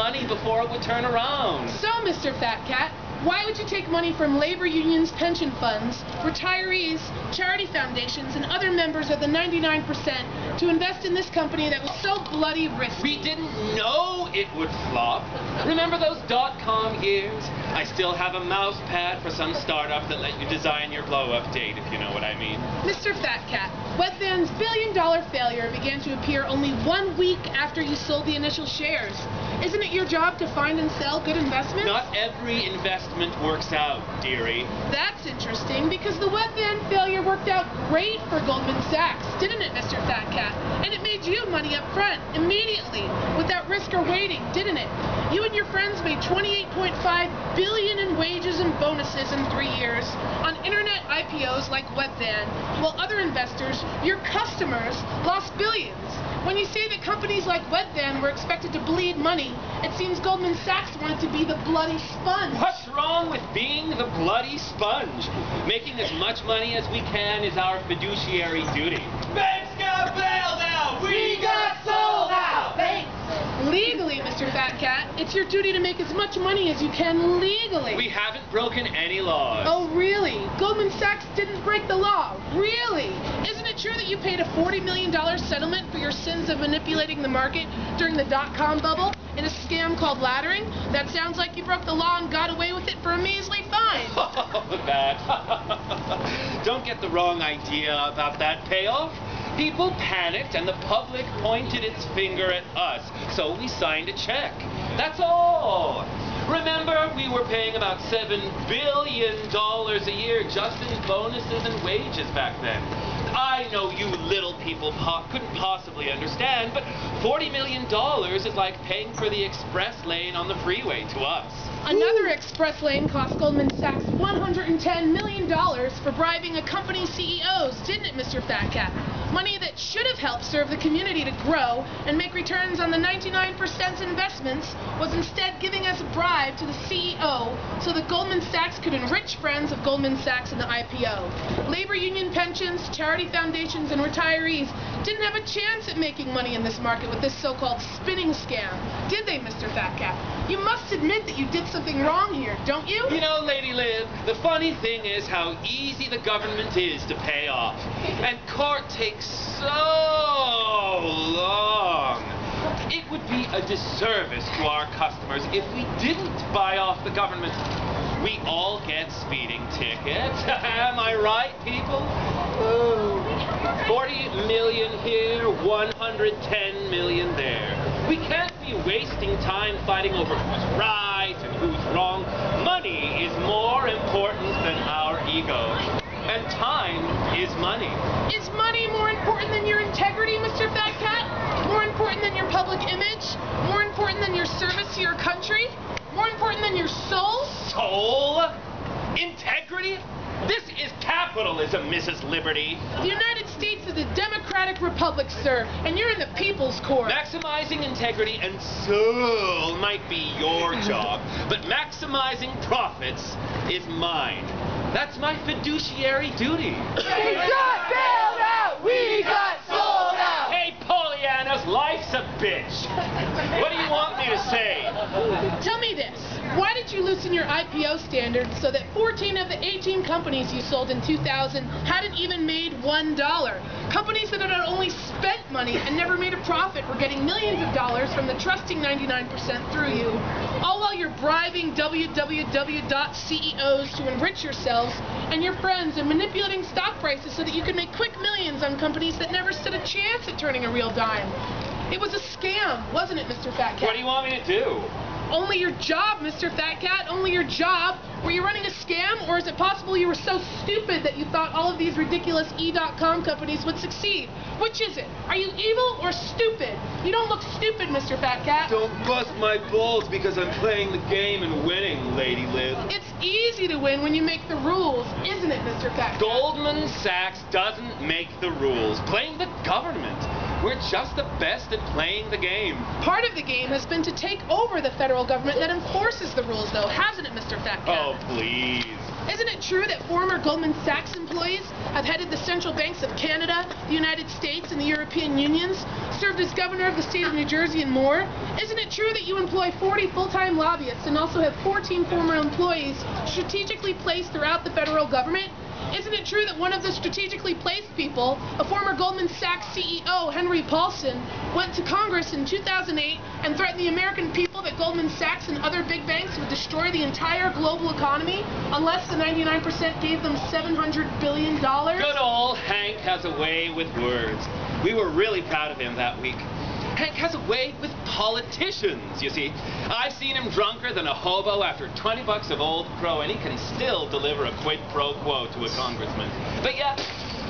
money before it would turn around. So, Mr. Fat Cat, why would you take money from labor unions, pension funds, retirees, charity foundations, and other members of the 99% to invest in this company that was so bloody risky? We didn't know it would flop. Remember those .com years? I still have a mouse pad for some startup that let you design your blow-up date, if you know what I mean. Mr. Fat Cat, Webvan's billion-dollar failure began to appear only 1 week after you sold the initial shares. Isn't it your job to find and sell good investments? Not every investment works out, dearie. That's interesting, because the Webvan failure worked out great for Goldman Sachs, didn't it, Mr. Fat Cat? And it made you money up front, immediately, without risk or waiting, didn't it? You and your friends made $28.5 billion in wages and bonuses in 3 years on internet IPOs like Webvan, while other investors, your customers, lost billions. When you say that companies like Webvan were expected to bleed money, it seems Goldman Sachs wanted to be the bloody sponge. What's wrong with being the bloody sponge? Making as much money as we can is our fiduciary duty. Banks got bailed out! We got sold out! Thanks. Legally, Mr. Fat Cat, it's your duty to make as much money as you can legally. We haven't broken any laws. Oh, really? Goldman Sachs didn't break the law? Really? Isn't it true that you paid a $40 million settlement for your sins of manipulating the market during the .com bubble in a scam called laddering? That sounds like you broke the law and got away with it for a measly fine. Oh, that. Don't get the wrong idea about that payoff. People panicked and the public pointed its finger at us, so we signed a check. That's all. Remember, we were paying about $7 billion a year just in bonuses and wages back then. I know you little people couldn't possibly understand, but $40 million is like paying for the express lane on the freeway to us. Another express lane cost Goldman Sachs $110 million for bribing a company's CEOs, didn't it, Mr. Fat Cat? Money that should have helped serve the community to grow and make returns on the 99% investments was instead giving us a bribe to the CEO so that Goldman Sachs could enrich friends of Goldman Sachs in the IPO. Labor union pensions, charity foundations, and retirees didn't have a chance at making money in this market with this so-called spinning scam, did they, Mr. Fat Cat? You must admit that you did something wrong here, don't you? You know, Lady Lib, the funny thing is how easy the government is to pay off. And court takes so long. It would be a disservice to our customers if we didn't buy off the government. We all get speeding tickets. Am I right, people? 40 million here, 110 million there. We can't be wasting time fighting over who's right and who's wrong. Money is more important than our egos. And time is money. Is money more important than your integrity, Mr. Fat Cat? More important than your public image? More important than your service to your country? More important than your soul? Soul? Integrity? This is capitalism, Mrs. Liberty. The United States is a democratic republic, sir, and you're in the people's court. Maximizing integrity and soul might be your job, but maximizing profits is mine. That's my fiduciary duty. We got bailed out! We got sold out! Hey, Pollyannas, life's a bitch. What do you want me to say? Tell me this. Why did you loosen your IPO standards so that 14 of the 18 companies you sold in 2000 hadn't even made $1? Companies that had only spent money and never made a profit were getting millions of dollars from the trusting 99% through you, all while you're bribing www.CEOs to enrich yourselves and your friends and manipulating stock prices so that you could make quick millions on companies that never stood a chance at turning a real dime. It was a scam, wasn't it, Mr. Fat Cat? What do you want me to do? Only your job, Mr. Fat Cat, only your job. Were you running a scam, or is it possible you were so stupid that you thought all of these ridiculous E.com companies would succeed? Which is it? Are you evil or stupid? You don't look stupid, Mr. Fat Cat. Don't bust my balls because I'm playing the game and winning, Lady Lib. It's easy to win when you make the rules, isn't it, Mr. Fat Cat? Goldman Sachs doesn't make the rules. Blame the government. We're just the best at playing the game. Part of the game has been to take over the federal government that enforces the rules, though, hasn't it, Mr. Fat Cat? Oh, please. Isn't it true that former Goldman Sachs employees have headed the central banks of Canada, the United States, and the European Unions, served as governor of the state of New Jersey and more? Isn't it true that you employ 40 full-time lobbyists and also have 14 former employees strategically placed throughout the federal government? Isn't it true that one of the strategically placed people, a former Goldman Sachs CEO, Henry Paulson, went to Congress in 2008 and threatened the American people that Goldman Sachs and other big banks would destroy the entire global economy unless the 99% gave them $700 billion? Good old Hank has a way with words. We were really proud of him that week. Hank has a way with politicians, you see. I've seen him drunker than a hobo after 20 bucks of Old Crow, and he can still deliver a quid pro quo to a congressman. But yeah,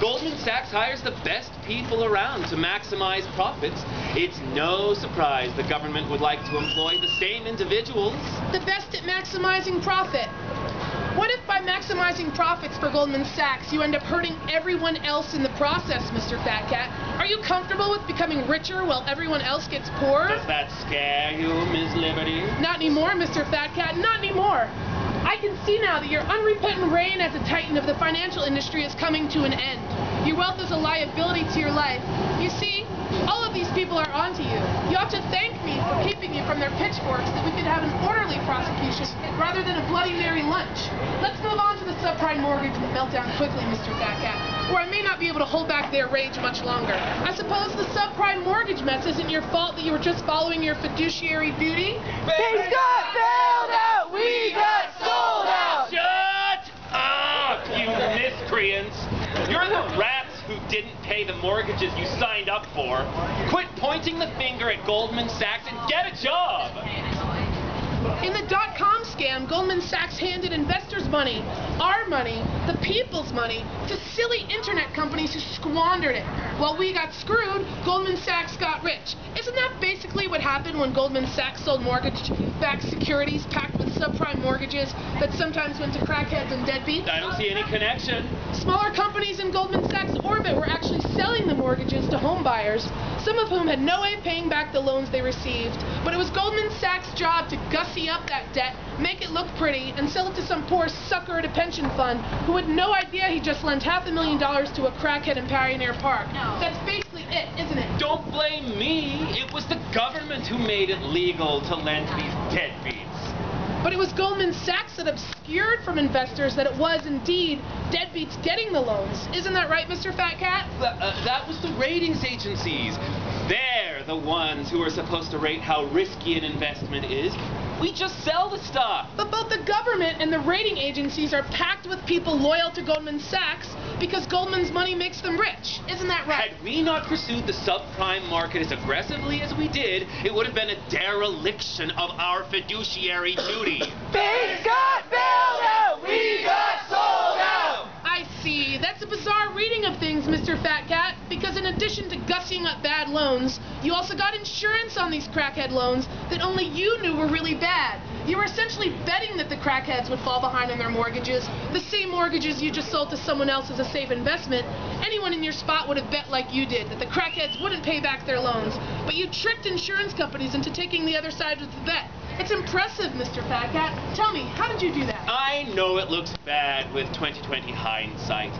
Goldman Sachs hires the best people around to maximize profits. It's no surprise the government would like to employ the same individuals. The best at maximizing profit. What if by maximizing profits for Goldman Sachs, you end up hurting everyone else in the process, Mr. Fat Cat? Are you comfortable with becoming richer while everyone else gets poorer? Does that scare you, Ms. Liberty? Not anymore, Mr. Fat Cat, not anymore. I can see now that your unrepentant reign as a titan of the financial industry is coming to an end. Your wealth is a liability to your life. You see, all of these people are onto you. You ought to thank me for keeping you from their pitchforks so that we could have an orderly prosecution rather than a Bloody Mary lunch. Let's move on to the subprime mortgage meltdown quickly, Mr. Fat Cat, or I may not be able to hold back their rage much longer. I suppose the subprime mortgage mess isn't your fault that you were just following your fiduciary duty? Banks got bailed out, we got sold out! Shut up, you miscreants! You're the rats who didn't pay the mortgages you signed up for. Quit pointing the finger at Goldman Sachs and get a job! In the dot-com scam, Goldman Sachs handed investors' money, our money, the people's money, to silly internet companies who squandered it. While we got screwed, Goldman Sachs got rich. Isn't that basically what happened when Goldman Sachs sold mortgage-backed securities packed with subprime mortgages that sometimes went to crackheads and deadbeats? I don't see any connection. Smaller companies in Goldman Sachs' orbit were actually selling the mortgages to home buyers, some of whom had no way of paying back the loans they received. But it was Goldman Sachs' job to gussy up that debt, make it look pretty, and sell it to some poor sucker at a pension fund who had no idea he just lent $500,000 to a crackhead in Pioneer Park. That's basically it, isn't it? Don't blame me. It was the government who made it legal to lend to these deadbeats. But it was Goldman Sachs that obscured from investors that it was indeed deadbeats getting the loans. Isn't that right, Mr. Fat Cat? That was the ratings agencies. They're the ones who are supposed to rate how risky an investment is. We just sell the stuff. But both the government and the rating agencies are packed with people loyal to Goldman Sachs because Goldman's money makes them rich. Isn't that right? Had we not pursued the subprime market as aggressively as we did, it would have been a dereliction of our fiduciary duty. Banks got bailed out, we got sold out! I see. That's a bizarre reading of things, Mr. Fat Cat, because in addition to gussying up bad loans, you also got insurance on these crackhead loans that only you knew were really bad. You were essentially betting that the crackheads would fall behind on their mortgages, the same mortgages you just sold to someone else as a safe investment. Anyone in your spot would have bet like you did, that the crackheads wouldn't pay back their loans. But you tricked insurance companies into taking the other side of the bet. It's impressive, Mr. Fat Cat. Tell me, how did you do that? I know it looks bad with 2020 hindsight.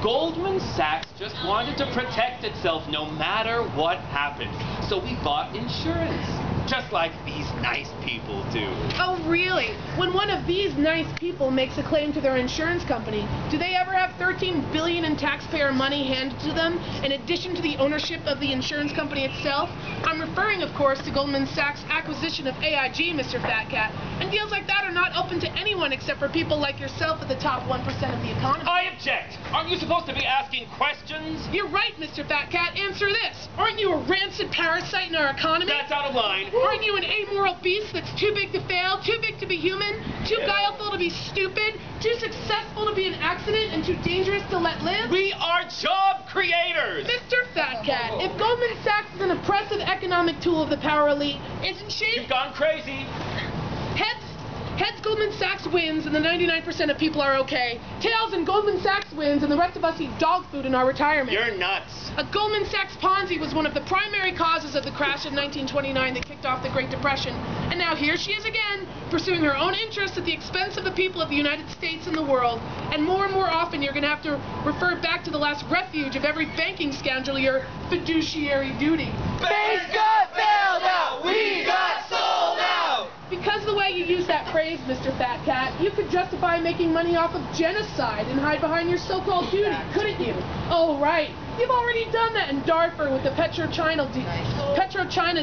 Goldman Sachs just wanted to protect itself no matter what happened. So we bought insurance. Just like these nice people do. Oh, really? When one of these nice people makes a claim to their insurance company, do they ever have $13 billion in taxpayer money handed to them, in addition to the ownership of the insurance company itself? I'm referring, of course, to Goldman Sachs' acquisition of AIG, Mr. Fat Cat. And deals like that are not open to anyone except for people like yourself at the top 1% of the economy. I object! Aren't you supposed to be asking questions? You're right, Mr. Fat Cat. Answer this. Aren't you a rancid parasite in our economy? That's out of line. Aren't you an amoral beast that's too big to fail, too big to be human, too guileful to be stupid, too successful to be an accident, and too dangerous to let live? We are job creators! Mr. Fat Cat, if Goldman Sachs is an oppressive economic tool of the power elite, isn't she? You've gone crazy. Heads, Goldman Sachs wins and the 99% of people are okay. Tails, and Goldman Sachs wins and the rest of us eat dog food in our retirement. You're nuts. A Goldman Sachs Ponzi was one of the primary causes of the crash of 1929 that kicked off the Great Depression. And now here she is again, pursuing her own interests at the expense of the people of the United States and the world. And more often you're going to have to refer back to the last refuge of every banking scoundrel, your fiduciary duty. Banks got bailed out. We got sold out. Because of the way you use that phrase, Mr. Fat Cat, you could justify making money off of genocide and hide behind your so-called duty, couldn't you? Oh, right. You've already done that in Darfur with the PetroChina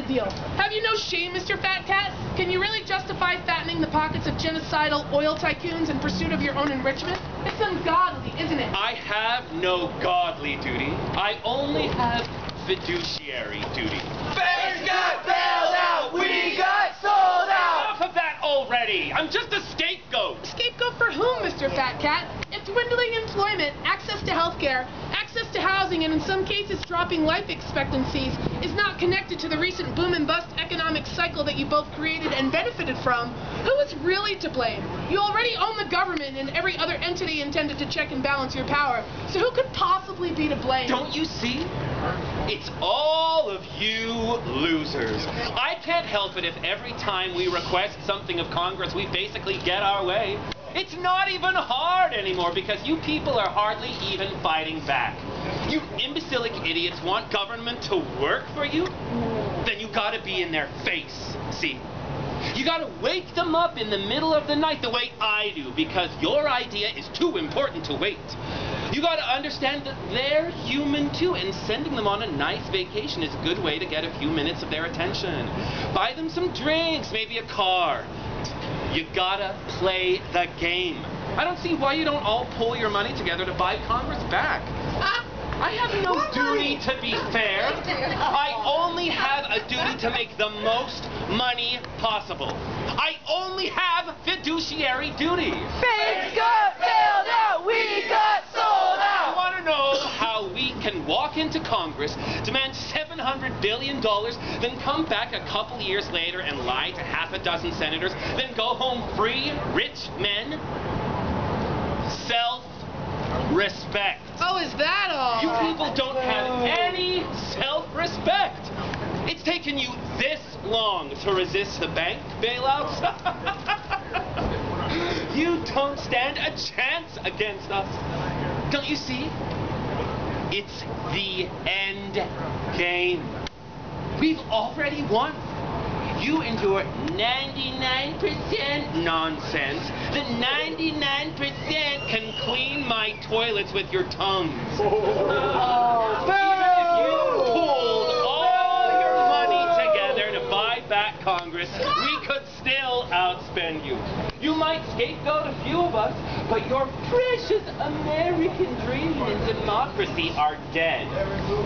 deal. Have you no shame, Mr. Fat Cat? Can you really justify fattening the pockets of genocidal oil tycoons in pursuit of your own enrichment? It's ungodly, isn't it? I have no godly duty. I only have fiduciary duty. Banks got bailed out. We got sold out. Enough of that already. I'm just a scapegoat. A scapegoat for whom, Mr. Fat Cat? If dwindling employment, access to health care, access to housing, and in some cases dropping life expectancies is not connected to the recent boom and bust economic cycle that you both created and benefited from, who is really to blame? You already own the government and every other entity intended to check and balance your power, so who could possibly be to blame? Don't you see? It's all of you losers. I can't help it if every time we request something of Congress, we basically get our way. It's not even hard anymore because you people are hardly even fighting back. You imbecilic idiots want government to work for you? Then you gotta be in their face, see? You gotta wake them up in the middle of the night the way I do because your idea is too important to wait. You gotta understand that they're human too, and sending them on a nice vacation is a good way to get a few minutes of their attention. Buy them some drinks, maybe a car. You gotta play the game. I don't see why you don't all pull your money together to buy Congress back. I have no duty to be fair. I only have a duty to make the most money possible. I only have fiduciary duty. Banks got bailed out. We got sold I out. want to know how we can walk into Congress, demand $700 billion, then come back a couple years later and lie to half a dozen senators, then go home free, rich men. Self-respect. Oh, is that all? You people don't have any self-respect. It's taken you this long to resist the bank bailouts. You don't stand a chance against us. Don't you see? It's the end game. We've already won. You and your 99% nonsense. The 99% can clean my toilets with your tongues. Even if you pulled all your money together to buy back Congress, we could still outspend you. You might scapegoat a few of us, but your precious American dream and democracy are dead.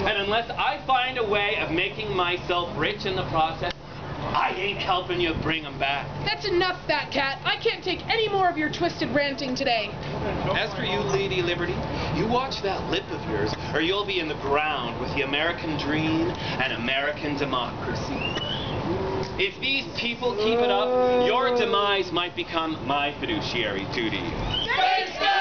And unless I find a way of making myself rich in the process, I ain't helping you bring them back. That's enough, Fat Cat. I can't take any more of your twisted ranting today. As for you, Lady Liberty, you watch that lip of yours, or you'll be in the ground with the American dream and American democracy. If these people keep it up, your demise might become my fiduciary duty. Banks got